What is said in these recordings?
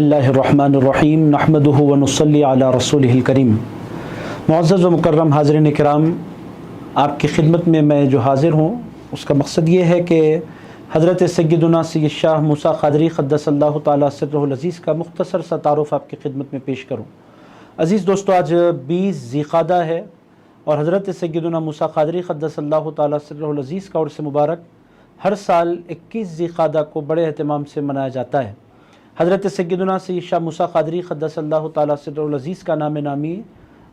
बिस्मिल्लाहिर्रहमानिर्रहीम नहमदुहु व नुसल्ली अला रसूलिहिल करीम। मुअज़्ज़ज़ व मुकर्रम हाज़िरीन किराम, आपकी खिदमत में मैं जो हाज़िर हूँ उसका मकसद ये है कि हज़रत सय्यदुना सय्यद शाह मूसा क़ादरी क़द्दसल्लाहु तआला सिर्रुहुल अज़ीज़ का मुख्तसर सा तारुफ़ आपकी खिदमत में पेश करूँ। अज़ीज़ दोस्तों, आज 20 ज़िक़ादा है और हज़रत सय्यदुना मूसा क़ादरी क़द्दसल्लाहु तआला सिर्रुहुल अज़ीज़ का उर्स मुबारक हर साल 21 ज़िक़ादा को बड़े एहतमाम से मनाया जाता है। हज़रत सय्यदुना सय्यद शाह मूसा क़ादरी क़द्दसल्लाहु तआला सिर्रुहुल अज़ीज़ का नाम नामी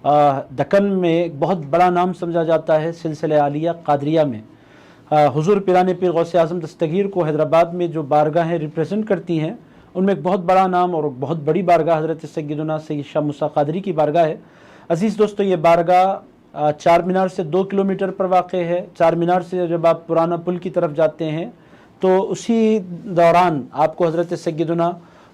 दक्कन में एक बहुत बड़ा नाम समझा जाता है। सिलसिला आलिया क़ादरिया में हुज़ूर पीराने पीर गौसे आज़म दस्तगीर को हैदराबाद में जो बारगाहें रिप्रेजेंट करती हैं, उनमें एक बहुत बड़ा नाम और बहुत बड़ी बारगाह हज़रत सय्यदुना सय्यद शाह मूसा क़ादरी की बारगाह है। अज़ीज़ दोस्तों, ये बारगाह चार मीनार से 2 किलोमीटर पर वाक़े है। चार मीनार से जब आप पुराना पुल की तरफ जाते हैं तो उसी दौरान आपको हज़रत सय्यदुना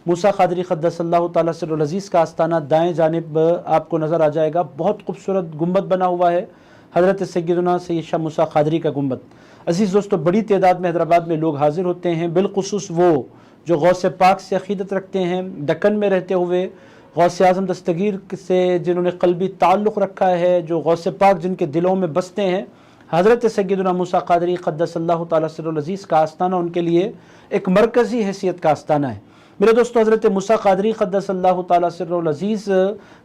मूसा क़ादरी क़द्दसल्लाहु तआला सिर्रुहुल अज़ीज़ का आस्ताना दाएं जानिब आपको नज़र आ जाएगा। बहुत खूबसूरत गुंबद बना हुआ है हज़रत सय्यदुना सय्यद शाह मूसा क़ादरी का गुंबद। अज़ीज़ दोस्तों, बड़ी तादाद में हैदराबाद में लोग हाज़िर होते हैं, बिलख़ुसूस वो जो गौसे पाक से अक़ीदत रखते हैं, दक्कन में रहते हुए गौसे आज़म दस्तगीर से जिन्होंने क़ल्बी ताल्लुक़ रखा है, जो गौसे पाक जिनके दिलों में बसते हैं। हज़रत सय्यदुना मूसा क़ादरी क़द्दसल्लाहु तआला सिर्रुहुल अज़ीज़ का आस्ताना उनके लिए एक मरकज़ी हैसियत का आस्ताना है। मेरे दोस्तों, हज़रत मूसा क़ादरी क़द्दसल्लाहु तआला सिर्रुहुल अज़ीज़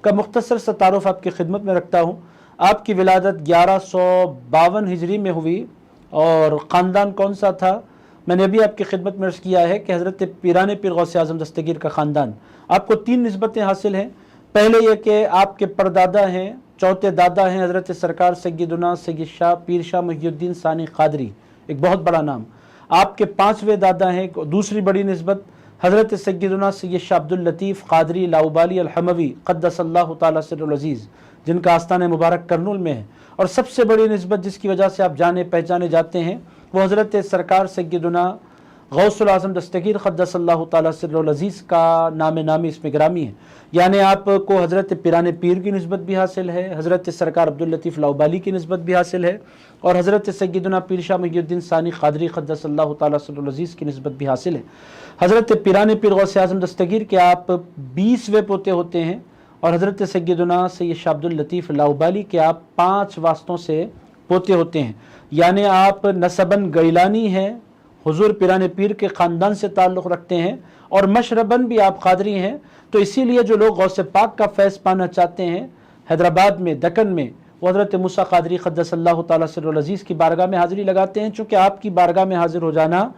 का मुख्तसर सा तारुफ़ आपकी खिदमत में रखता हूँ। आपकी विलादत 1152 हिजरी में हुई और ख़ानदान कौन सा था, मैंने अभी आपकी खिदमत में अर्ज़ किया है कि हज़रत पीराने पीर गौसे आज़म दस्तगीर का ख़ानदान। आपको 3 निस्बतें हासिल हैं। पहले यह कि आपके परदादा हैं, चौथे दादा हैं हज़रत सरकार सय्यदुना सय्यद शाह पीर शाह मुहियुद्दीन सानी क़ादरी, एक बहुत बड़ा नाम। आपके 5वें दादा हैं, दूसरी बड़ी निस्बत हज़रत सय्यदुना सय्यद शाह अब्दुल लतीफ़ क़ादरी लाउबाली अल हमवी क़द्दसल्लाहु तआला सिर्रुहुल अज़ीज़, जिनका आस्ताना मुबारक करनुल में है। और सबसे बड़ी निस्बत जिसकी वजह से आप जाने पहचाने जाते हैं वो हज़रत सरकार सय्यदुना गौसुल आज़म दस्तगीर क़द्दसल्लाहु तआला सिर्रुहुल अज़ीज़ का नाम नामी इसमें गिरामी है। यानी आपको हज़रत पीराने पीर की निस्बत भी हासिल है, हज़रत सरकार अब्दुल लतीफ़ लाउबाली की निस्बत भी हासिल है और हज़रत सय्यदुना पीर शाह मुहियुद्दीन सानी क़ादरी क़द्दसल्लाहु तआला सिर्रुहुल अज़ीज़ की निस्बत भी हासिल है। हज़रत पीराने पीर गौसे आज़म दस्तगीर के आप 20वें पोते होते हैं और हज़रत सय्यदुना सय्यद शाह अब्दुल लतीफ़ लाउबाली के आप 5 वास्तों से पोते होते हैं। यानी आप नसबन गैलानी हैं, हुज़ूर पीराने पीर के ख़ानदान से ताल्लुक़ रखते हैं और मशरबन भी आप क़ादरी हैं। तो इसीलिए जो लोग गौसे पाक का फैज़ पाना चाहते हैं हैदराबाद में, दक्कन में, वो हज़रत मूसा क़ादरी क़द्दसल्लाहु तआला सिर्रुहुल अज़ीज़ की बारगाह में हाज़िरी लगाते हैं। चूँकि आपकी बारगाह में हाज़िर हो जाना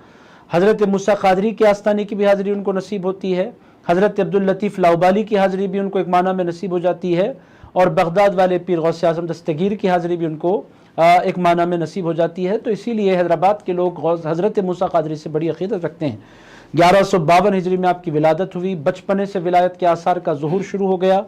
हज़रत मूसा क़ादरी के आस्ताने की भी हाज़िरी उनको नसीब होती है, हज़रत अब्दुल लतीफ़ लाउबाली की हाज़िरी भी उनको एक माना में नसीब हो जाती है और बगदाद वाले पीर गौसे आज़म दस्तगीर की हाज़िरी भी उनको एक माना में नसीब हो जाती है। तो इसीलिए हैदराबाद के लोग हज़रत मूसा क़ादरी से बड़ी अक़ीदत रखते हैं। 1152 हिजरी में आपकी विलादत हुई। बचपने से विलायत के आसार का ज़ुहूर शुरू हो गया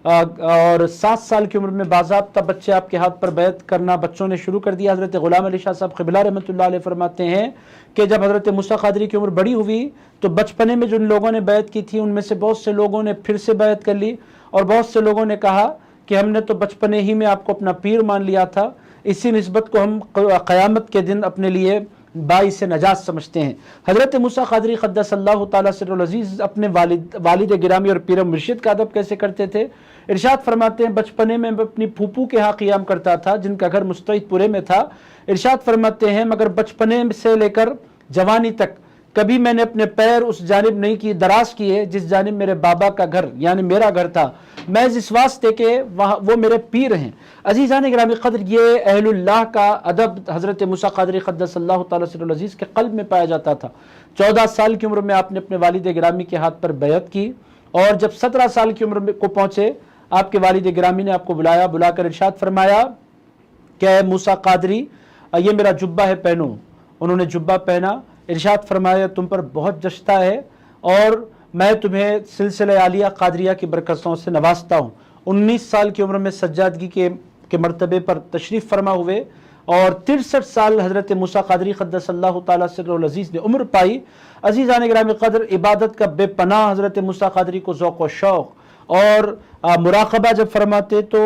और 7 साल की उम्र में बाज़ाब्ता बच्चे आपके हाथ पर बैत करना बच्चों ने शुरू कर दिया। हज़रत ग़ुलाम अली शाह साहब क़िबला रहमतुल्लाह अलैह फरमाते हैं कि जब हज़रत मूसा क़ादरी की उम्र बड़ी हुई तो बचपने में जिन लोगों ने बैत की थी उनमें से बहुत से लोगों ने फिर से बैत कर ली और बहुत से लोगों ने कहा कि हमने तो बचपने ही में आपको अपना पीर मान लिया था, इसी निस्बत को हम क़यामत के दिन अपने लिए बाइस नजात समझते हैं। हज़रत मूसा क़ादरी क़द्दसल्लाहु तआला सिर्रुहुल अज़ीज़ अपने वालिद गिरामी और पीर मुर्शिद का अदब कैसे करते थे, इरशाद फरमाते हैं बचपने में मैं अपनी फूफू के यहाँ क़ियाम करता था जिनका घर मुस्तैदपुरे में था। इरशाद फरमाते हैं मगर बचपने से लेकर जवानी तक कभी मैंने अपने पैर उस जानिब नहीं किए दराज किए जिस जानिब मेरे बाबा का घर यानी मेरा घर था, मैं इस वास्ते के वहाँ वो मेरे पीर हैं। अज़ीज़ान गिरामी क़द्र, ये अहलुल्लाह का अदब हज़रत मूसा क़ादरी क़द्दसल्लाहु तआला सिर्रुहुल अज़ीज़ के क़ल्ब में पाया जाता था। 14 साल की उम्र में आपने अपने वालिद गिरामी के हाथ पर बैत की और जब 17 साल की उम्र को पहुँचे आपके वालिद गिरामी ने आपको बुलाकर इरशाद फरमाया कि मूसा क़ादरी ये मेरा जुब्बा है, पहनो। उन्होंने जुब्बा पहना। इरशाद फरमाया तुम पर बहुत जश्ता है और मैं तुम्हें सिलसिला आलिया क़ादरिया की बरकतों से नवाजता हूँ। 19 साल की उम्र में सज्जादगी के मर्तबे पर तशरीफ़ फरमा हुए और 63 साल हज़रत मूसा क़ादरी क़द्दसल्लाहु तआला सिर्रुहुल अज़ीज़ ने उम्र पाई। अज़ीज़ान गिरामी क़द्र, इबादत का बेपनाह हज़रत मूसा क़ादरी को ज़ौक़ व शौक़ और मुराक़बा जब फरमाते तो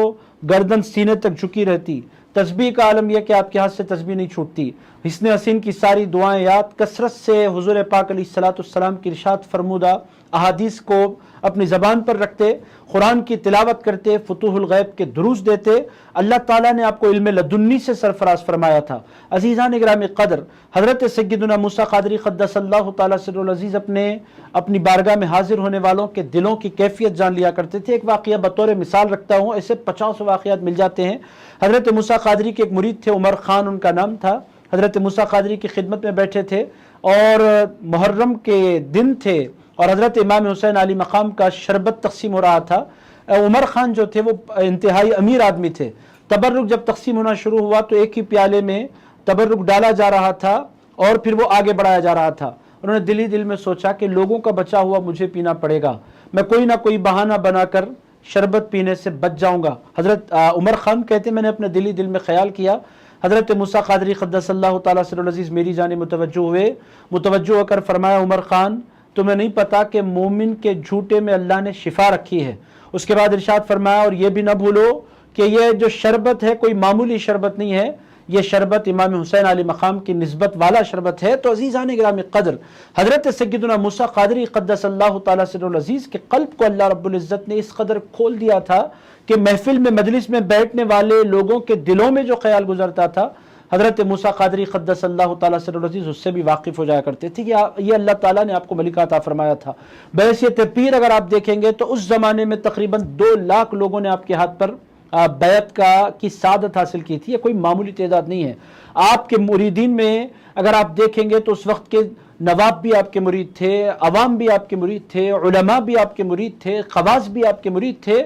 गर्दन सीने तक झुकी रहती, तस्बीह का आलम यह कि आपके हाथ से तस्बीह नहीं छूटती। हिस्न हसीन की सारी दुआएं याद, कसरत से हुजूर पाक अलैहिस्सलाम की इरशाद फरमूदा अहादीस को अपनी ज़बान पर रखते, कुरान की तिलावत करते, फुतूहुल गैब के दुरूस देते। अल्लाह ताला ने आपको इल्म लदुन्नी से सरफराज फरमाया था। अज़ीज़ान गिरामी क़द्र, हज़रत सय्यदुना मूसा क़ादरी क़द्दसल्लाहु तआला सिर्रुल अज़ीज़ अपनी बारगाह में हाजिर होने वालों के दिलों की कैफियत जान लिया करते थे। एक वाक़या बतौर मिसाल रखता हूँ, ऐसे 50 वाक़यात मिल जाते हैं। हज़रत मूसा क़ादरी के एक मुरीद थे, उमर ख़ान उनका नाम था। हज़रत मूसा क़ादरी की खिदमत में बैठे थे और मुहर्रम के दिन थे और हज़रत इमाम हुसैन अली मकाम का शरबत तकसीम हो रहा था। उमर ख़ान जो थे वो इंतहाई अमीर आदमी थे। तबर्रुक जब तकसीम होना शुरू हुआ तो एक ही प्याले में तबर्रुक डाला जा रहा था और फिर वो आगे बढ़ाया जा रहा था। उन्होंने दिल ही दिल में सोचा कि लोगों का बचा हुआ मुझे पीना पड़ेगा, मैं कोई ना कोई बहाना बनाकर शरबत पीने से बच जाऊंगा। हज़रत उमर ख़ान कहते मैंने अपने दिल ही दिल में ख्याल किया। हज़रत मूसा क़ादरी क़द्दसल्लाहु तआला सिर्रुल अज़ीज़ मेरी जानिब मुतवज्जो हुए। मुतवज्जो होकर फरमाया, उमर ख़ान तुम्हें नहीं पता कि मोमिन के झूठे में अल्लाह ने शिफा रखी है। उसके बाद इरशाद फरमाया, और ये भी ना भूलो कि यह जो शरबत है कोई मामूली शरबत नहीं है, यह शरबत इमाम हुसैन अली मकाम की निस्बत वाला शरबत है। तो अज़ीज़ान गिरामी क़द्र, हज़रत सय्यदुना मूसा क़ादरी क़द्दसल्लाहु तआला सिर्रुल अज़ीज़ के क़ल्ब को अल्लाह रब्बुल इज़्ज़त ने इस कदर खोल दिया था कि महफिल में मजलिस में बैठने वाले लोगों के दिलों में जो ख्याल गुजरता था, हज़रत मूसा क़ादरी क़द्दसल्लाहु तआला सिर्रुल अज़ीज़ उससे भी वाकिफ़ हो जाया करते थे कि ये अल्लाह ताला ने आपको मलिका अता फरमाया था। बहैसियत पीर अगर आप देखेंगे तो उस ज़माने में तकरीबन 2 लाख लोगों ने आपके हाथ पर बैत की सादत हासिल की थी। ये कोई मामूली तादाद नहीं है। आपके मुरीदीन में अगर आप देखेंगे तो उस वक्त के नवाब भी आपके मुरीद थे, अवाम भी आपके मुरीद थे, उलमा भी आपके मुरीद थे, ख़वास भी आपके मुरीद थे।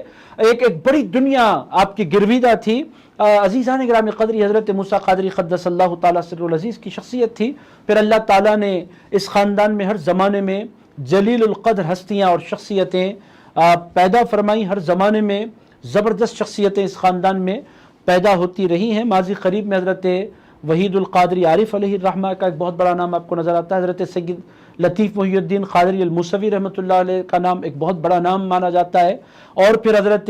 एक बड़ी दुनिया आपकी गिरविदा थी। अज़ीज़ान गिरामी क़द्री, हज़रत मूसा क़ादरी क़द्दसल्लाहु तआला सिर्रुल अज़ीज़ की शख्सियत थी। फिर अल्लाह ताला ने इस ख़ानदान में हर ज़माने में जलीलुल क़द्र हस्तियाँ और शख्सियतें पैदा फरमाई। हर ज़माने में ज़बरदस्त शख्सियतें इस ख़ानदान में पैदा होती रही हैं। माजी करीब में हज़रत वहीदुल क़ादरी आरिफ़ अलैहिर्रहमा का एक बहुत बड़ा नाम आपको नज़र आता है। हज़रत सय्यद लतीफ़ मुहियुद्दीन क़ादरी अल मूसवी रहमतुल्लाह अलैह का नाम एक बहुत बड़ा नाम माना जाता है। और फिर हज़रत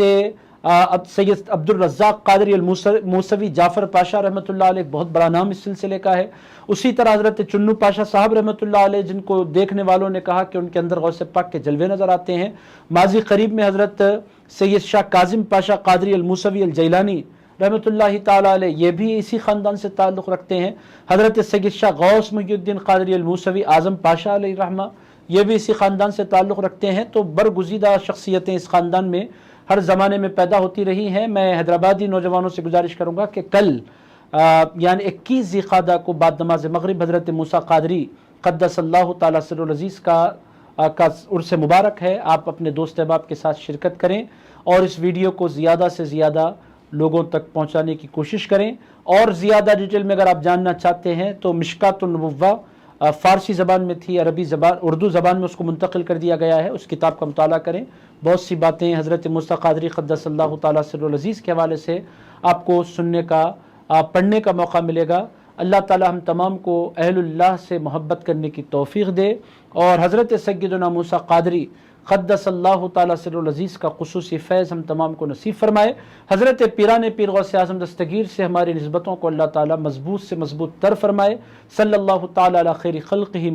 सैयद अब्दुल रज़्ज़ाक़ क़ादरी अल मूसवी जाफ़र पाशा रहमतुल्लाह अलैह बहुत बड़ा नाम इस सिलसिले का है। उसी तरह हज़रत चुन्नू पाशा साहब रहमतुल्लाह अलैह, जिनको देखने वालों ने कहा कि उनके अंदर गौसे पाक के जलवे नज़र आते हैं। माजी करीब में हज़रत सैयद शाह काजिम पाशा क़ादरी अल मूसवी अल जैलानी रहमतुल्लाहि ताला अलैह, ये भी इसी ख़ानदान से ताल्लुक़ रखते हैं। हज़रत सैयद शाह गौस मुहियुद्दीन क़ादरी अल मूसवी आज़म पाशा अलैहिर्रहमा, ये भी इसी ख़ानदान से ताल्लुक़ रखते हैं। तो बरगुज़ीदा शख्सियतें इस ख़ानदान में हर ज़माने में पैदा होती रही हैं। मैं हैदराबादी नौजवानों से गुजारिश करूँगा कि कल यानी 21 ज़िलक़ादा को बाद नमाज मग़रिब हज़रत मूसा क़ादरी क़द्दसल्लाहु तआला सिर्रुल अज़ीज़ का उर्स मुबारक है। आप अपने दोस्त अहबाब के साथ शिरकत करें और इस वीडियो को ज़्यादा से ज़्यादा लोगों तक पहुँचाने की कोशिश करें। और ज़्यादा डिटेल में अगर आप जानना चाहते हैं तो मिशकातुन नबुव्वा फ़ारसी ज़बान में थी, अरबी ज़बान उर्दू ज़बान में उसको मुंतकिल कर दिया गया है। उस किताब का मुताला करें। बहुत सी बातें हज़रत मूसा क़ादरी क़द्दसल्लाहु तआला सिर्रुल अज़ीज़ के हवाले से आपको सुनने का पढ़ने का मौका मिलेगा। अल्लाह ताला हम तमाम को अहलुल्लाह से मोहब्बत करने की तौफ़ीक़ दे और हज़रत सय्यदुना मूसा क़ादरी क़द्दसल्लाहु तआला सिर्रुल अज़ीज़ का ख़ुसूसी फ़ैज़ हम तमाम को नसीब फ़रमाए। हज़रत पीराने पीर गौसे आज़म दस्तगीर से हमारी निस्बतों को अल्लाह ताला मज़बूत से मज़बूत तर फ़रमाए। सल्लल्लाहु ताला अला खैरि ख़ल्क़िही